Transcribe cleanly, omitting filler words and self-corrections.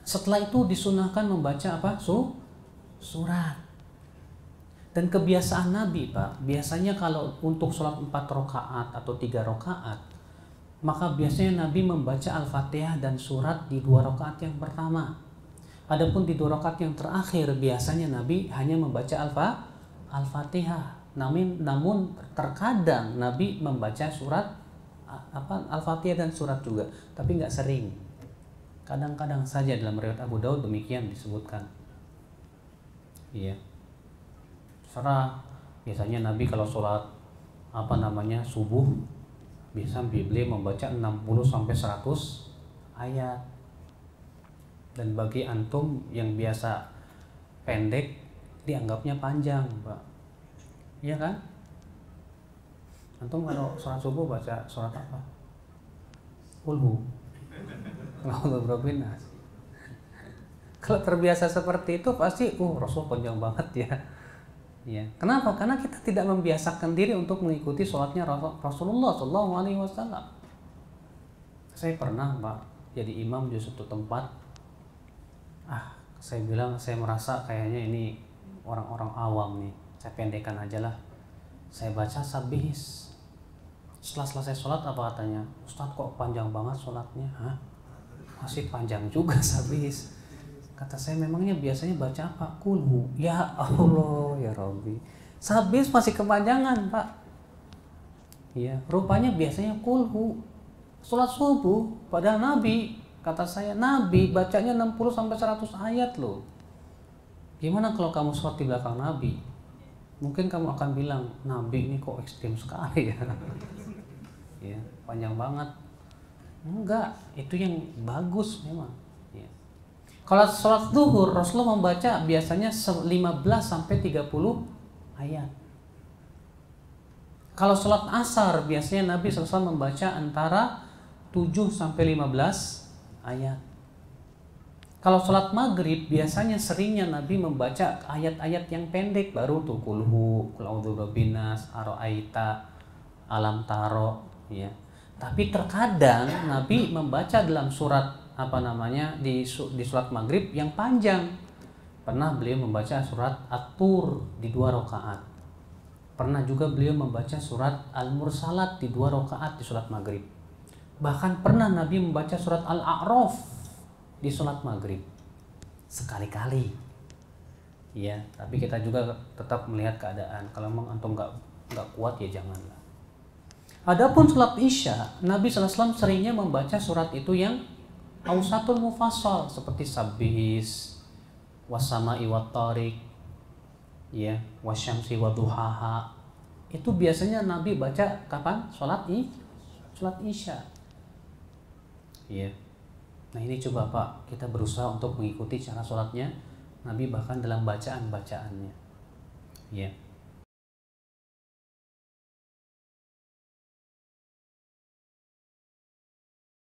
Setelah itu disunahkan membaca apa? Surat. Dan kebiasaan Nabi, Pak, biasanya kalau untuk sholat 4 rakaat atau 3 rakaat, maka biasanya Nabi membaca Al-Fatihah dan surat di 2 rakaat yang pertama. Adapun di 2 rakaat yang terakhir, biasanya Nabi hanya membaca Al-Fatihah. Namun terkadang Nabi membaca surat Al-Fatihah dan surat juga, tapi nggak sering. Kadang-kadang saja dalam riwayat Abu Daud demikian disebutkan. Iya. Serah biasanya Nabi kalau sholat subuh bisa beliau membaca 60 sampai 100 ayat. Dan bagi antum yang biasa pendek dianggapnya panjang, Pak. Iya kan? Antum kalau sholat subuh baca surat apa? Qul Kalau terbiasa seperti itu pasti Rasul panjang banget ya. Ya. Kenapa? Karena kita tidak membiasakan diri untuk mengikuti sholatnya Rasulullah SAW. Saya pernah, Pak, jadi imam di suatu tempat. Saya bilang saya merasa kayaknya ini orang-orang awam nih. Saya pendekkan aja lah. Saya baca sabihis. Setelah selesai sholat apa katanya? Ustadz kok panjang banget sholatnya? Masih panjang juga sabihis. Kata saya, memangnya biasanya baca apa? Kulhu. Ya Allah, ya Rabbi. Sabihis masih kepanjangan, Pak. Ya, rupanya biasanya kulhu. Sholat subuh, padahal Nabi, kata saya, Nabi bacanya 60 sampai 100 ayat loh. Gimana kalau kamu sholat di belakang Nabi? Mungkin kamu akan bilang, Nabi ini kok ekstrim sekali ya. Ya, panjang banget. Enggak, itu yang bagus memang. Ya. Kalau sholat zuhur, Rasulullah membaca biasanya 15 sampai 30 ayat. Kalau sholat asar, biasanya Nabi SAW membaca antara 7 sampai 15 ayat. Kalau sholat maghrib, biasanya seringnya Nabi membaca ayat-ayat yang pendek, baru tuh kulhu, qul a'udzu birabbinas, ara'aita, alam taro, ya. Tapi terkadang Nabi membaca dalam surat di surat maghrib yang panjang. Pernah beliau membaca surat At-Tur di 2 rakaat. Pernah juga beliau membaca surat Al-Mursalat di 2 rakaat di surat maghrib. Bahkan pernah Nabi membaca surat Al-A'raf di surat maghrib sekali-kali. Ya, tapi kita juga tetap melihat keadaan. Kalau memang antum nggak kuat ya janganlah. Adapun sholat Isya, Nabi SAW seringnya membaca surat itu yang Ausatul Mufassal seperti Sabbihis, Wassama'i Wattariq, ya, Wasyamsi Wadduhaha. Itu biasanya Nabi baca kapan? Sholat Isya. Ya. Nah ini coba Pak, kita berusaha untuk mengikuti cara sholatnya Nabi bahkan dalam bacaan-bacaannya. Ya.